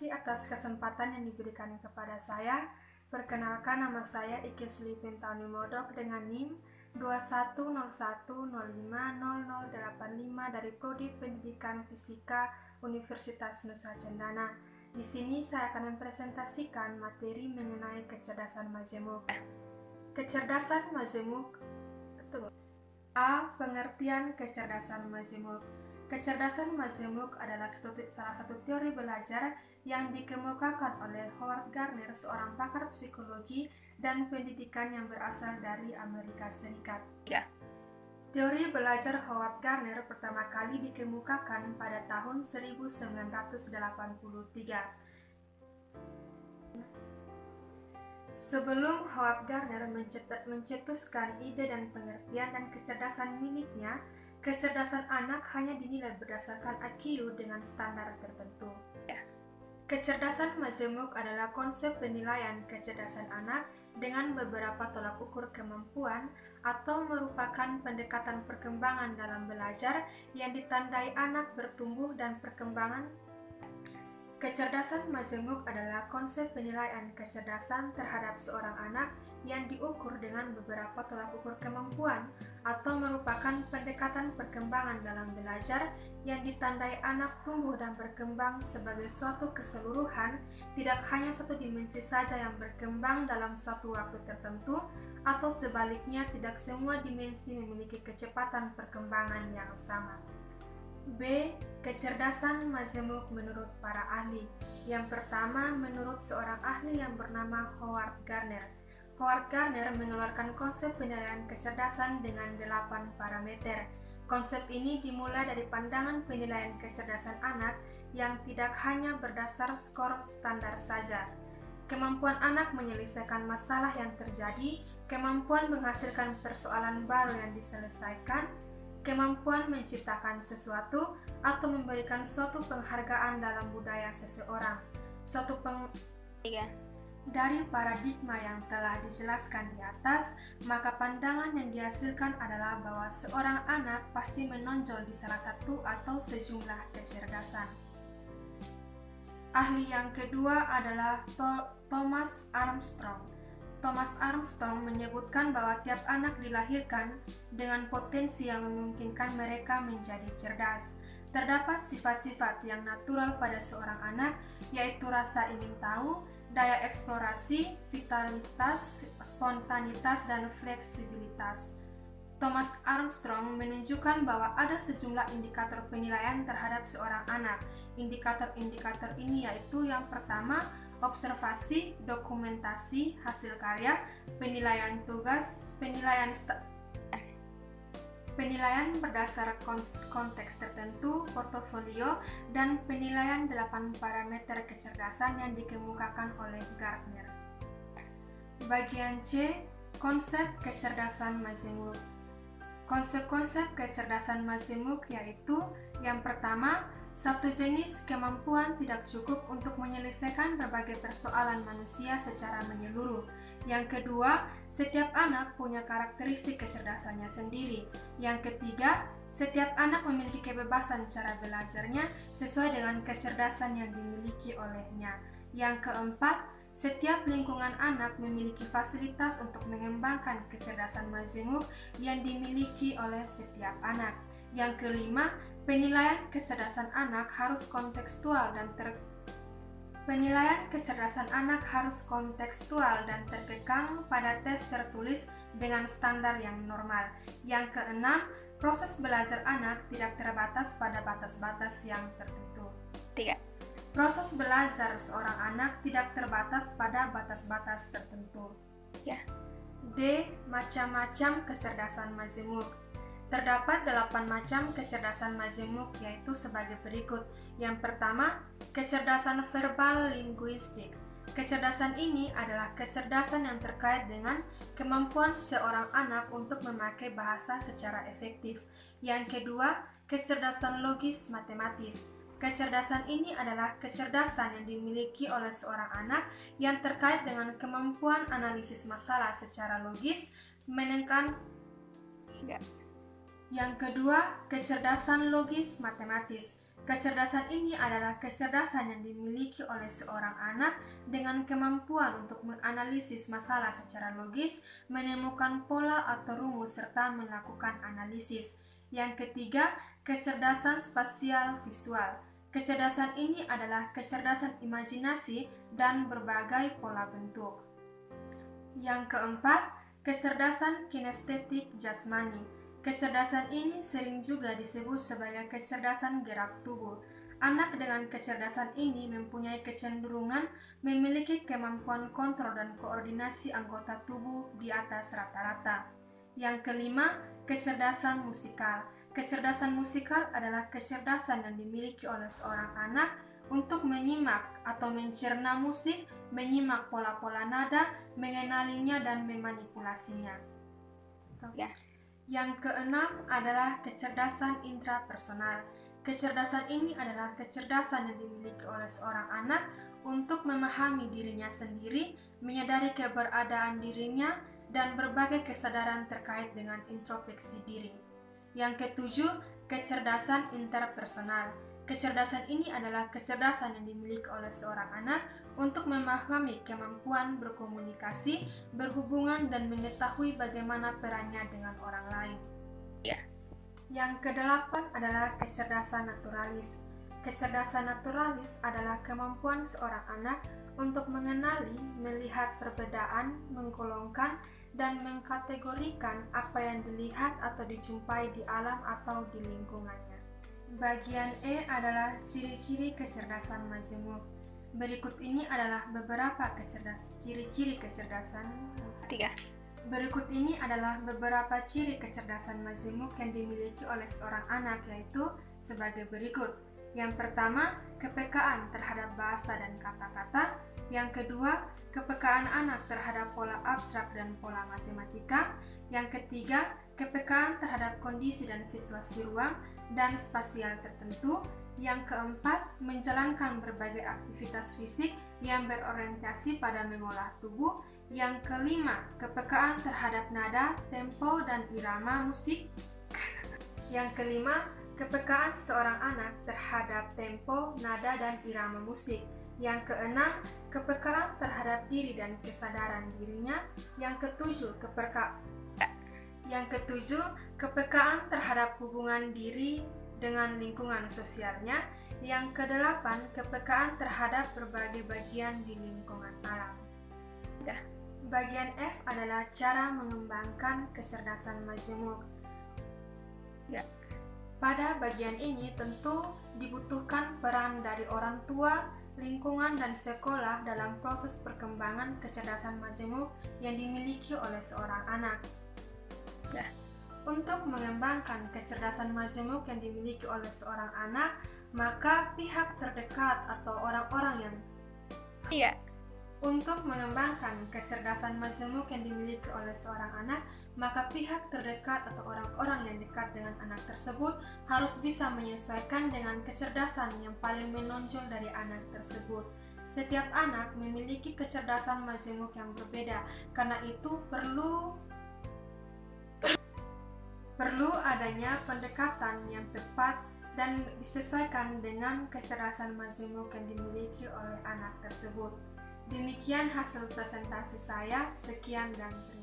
kasih atas kesempatan yang diberikan kepada saya. Perkenalkan, nama saya Ikil Sri Pintauni Modok dengan NIM 2101050085 dari Prodi Pendidikan Fisika Universitas Nusa Cendana. Di sini saya akan mempresentasikan materi mengenai kecerdasan majemuk. Kecerdasan majemuk. A. Pengertian kecerdasan majemuk. Kecerdasan majemuk adalah salah satu teori belajar yang dikemukakan oleh Howard Gardner, seorang pakar psikologi dan pendidikan yang berasal dari Amerika Serikat. Teori belajar Howard Gardner pertama kali dikemukakan pada tahun 1983. Sebelum Howard Gardner mencetuskan ide dan pengertian dan kecerdasan miliknya, kecerdasan anak hanya dinilai berdasarkan IQ dengan standar tertentu. Kecerdasan majemuk adalah konsep penilaian kecerdasan anak dengan beberapa tolak ukur kemampuan atau merupakan pendekatan perkembangan dalam belajar yang ditandai anak bertumbuh dan perkembangan. Kecerdasan majemuk adalah konsep penilaian kecerdasan terhadap seorang anak yang diukur dengan beberapa tolak ukur kemampuan atau merupakan pendekatan perkembangan dalam belajar yang ditandai anak tumbuh dan berkembang sebagai suatu keseluruhan, tidak hanya satu dimensi saja yang berkembang dalam suatu waktu tertentu, atau sebaliknya tidak semua dimensi memiliki kecepatan perkembangan yang sama. B. Kecerdasan majemuk menurut para ahli. Yang pertama, menurut seorang ahli yang bernama Howard Gardner. Howard Gardner mengeluarkan konsep penilaian kecerdasan dengan 8 parameter. Konsep ini dimulai dari pandangan penilaian kecerdasan anak yang tidak hanya berdasar skor standar saja. Kemampuan anak menyelesaikan masalah yang terjadi, kemampuan menghasilkan persoalan baru yang diselesaikan, kemampuan menciptakan sesuatu atau memberikan suatu penghargaan dalam budaya seseorang. Dari paradigma yang telah dijelaskan di atas, maka pandangan yang dihasilkan adalah bahwa seorang anak pasti menonjol di salah satu atau sejumlah kecerdasan. Ahli yang kedua adalah Thomas Armstrong. Thomas Armstrong menyebutkan bahwa tiap anak dilahirkan dengan potensi yang memungkinkan mereka menjadi cerdas. Terdapat sifat-sifat yang natural pada seorang anak, yaitu rasa ingin tahu, daya eksplorasi, vitalitas, spontanitas, dan fleksibilitas. Thomas Armstrong menunjukkan bahwa ada sejumlah indikator penilaian terhadap seorang anak. Indikator-indikator ini yaitu yang pertama, observasi, dokumentasi, hasil karya, penilaian tugas, penilaian berdasar konteks tertentu, portofolio, dan penilaian 8 parameter kecerdasan yang dikemukakan oleh Gardner. Bagian C, konsep kecerdasan majemuk. Konsep-konsep kecerdasan majemuk yaitu yang pertama, satu jenis kemampuan tidak cukup untuk menyelesaikan berbagai persoalan manusia secara menyeluruh. Yang kedua, setiap anak punya karakteristik kecerdasannya sendiri. Yang ketiga, setiap anak memiliki kebebasan cara belajarnya sesuai dengan kecerdasan yang dimiliki olehnya. Yang keempat, setiap lingkungan anak memiliki fasilitas untuk mengembangkan kecerdasan majemuk yang dimiliki oleh setiap anak. Yang kelima, penilaian kecerdasan anak harus kontekstual dan terkekang pada tes tertulis dengan standar yang normal. Yang keenam, proses belajar anak tidak terbatas pada batas-batas yang tertentu. 3. Proses belajar seorang anak tidak terbatas pada batas-batas tertentu. D. Macam-macam kecerdasan majemuk. Terdapat 8 macam kecerdasan majemuk, yaitu sebagai berikut. Yang pertama, kecerdasan verbal linguistik. Kecerdasan ini adalah kecerdasan yang terkait dengan kemampuan seorang anak untuk memakai bahasa secara efektif. Yang kedua, kecerdasan logis matematis. Kecerdasan ini adalah kecerdasan yang dimiliki oleh seorang anak yang terkait dengan kemampuan analisis masalah secara logis, Yang kedua, kecerdasan logis matematis. Kecerdasan ini adalah kecerdasan yang dimiliki oleh seorang anak dengan kemampuan untuk menganalisis masalah secara logis, menemukan pola atau rumus, serta melakukan analisis. Yang ketiga, kecerdasan spasial visual. Kecerdasan ini adalah kecerdasan imajinasi dan berbagai pola bentuk. Yang keempat, kecerdasan kinestetik jasmani. Kecerdasan ini sering juga disebut sebagai kecerdasan gerak tubuh. Anak dengan kecerdasan ini mempunyai kecenderungan memiliki kemampuan kontrol dan koordinasi anggota tubuh di atas rata-rata. Yang kelima, kecerdasan musikal. Kecerdasan musikal adalah kecerdasan yang dimiliki oleh seorang anak untuk menyimak atau mencerna musik, menyimak pola-pola nada, mengenalinya, dan memanipulasinya. Ya. Yang keenam adalah kecerdasan intrapersonal. Kecerdasan ini adalah kecerdasan yang dimiliki oleh seorang anak untuk memahami dirinya sendiri, menyadari keberadaan dirinya, dan berbagai kesadaran terkait dengan introspeksi diri. Yang ketujuh, kecerdasan interpersonal. Kecerdasan ini adalah kecerdasan yang dimiliki oleh seorang anak untuk memahami kemampuan berkomunikasi, berhubungan, dan mengetahui bagaimana perannya dengan orang lain. Ya. Yang kedelapan adalah kecerdasan naturalis. Kecerdasan naturalis adalah kemampuan seorang anak untuk mengenali, melihat perbedaan, menggolongkan, dan mengkategorikan apa yang dilihat atau dijumpai di alam atau di lingkungannya. Bagian E adalah ciri-ciri kecerdasan majemuk. Berikut ini adalah beberapa ciri-ciri kecerdasan. Berikut ini adalah beberapa ciri kecerdasan majemuk yang dimiliki oleh seorang anak, yaitu sebagai berikut. Yang pertama, kepekaan terhadap bahasa dan kata-kata. Yang kedua, kepekaan anak terhadap pola abstrak dan pola matematika. Yang ketiga, kepekaan terhadap kondisi dan situasi ruang dan spasial tertentu. Yang keempat, menjalankan berbagai aktivitas fisik yang berorientasi pada mengolah tubuh. Yang kelima, kepekaan terhadap nada, tempo, dan irama musik. Yang kelima, kepekaan seorang anak terhadap tempo, nada, dan irama musik. Yang keenam, kepekaan terhadap diri dan kesadaran dirinya. Yang ketujuh, kepekaan terhadap hubungan diri dengan lingkungan sosialnya. Yang kedelapan, kepekaan terhadap berbagai bagian di lingkungan alam. Bagian F adalah cara mengembangkan kecerdasan majemuk. Pada bagian ini tentu dibutuhkan peran dari orang tua, lingkungan, dan sekolah dalam proses perkembangan kecerdasan majemuk yang dimiliki oleh seorang anak. Untuk mengembangkan kecerdasan majemuk yang dimiliki oleh seorang anak, maka pihak terdekat atau orang-orang yang Untuk mengembangkan kecerdasan majemuk yang dimiliki oleh seorang anak, maka pihak terdekat atau orang-orang yang dekat dengan anak tersebut harus bisa menyesuaikan dengan kecerdasan yang paling menonjol dari anak tersebut. Setiap anak memiliki kecerdasan majemuk yang berbeda, karena itu perlu adanya pendekatan yang tepat dan disesuaikan dengan kecerdasan majemuk yang dimiliki oleh anak tersebut. Demikian hasil presentasi saya, sekian dan terima kasih.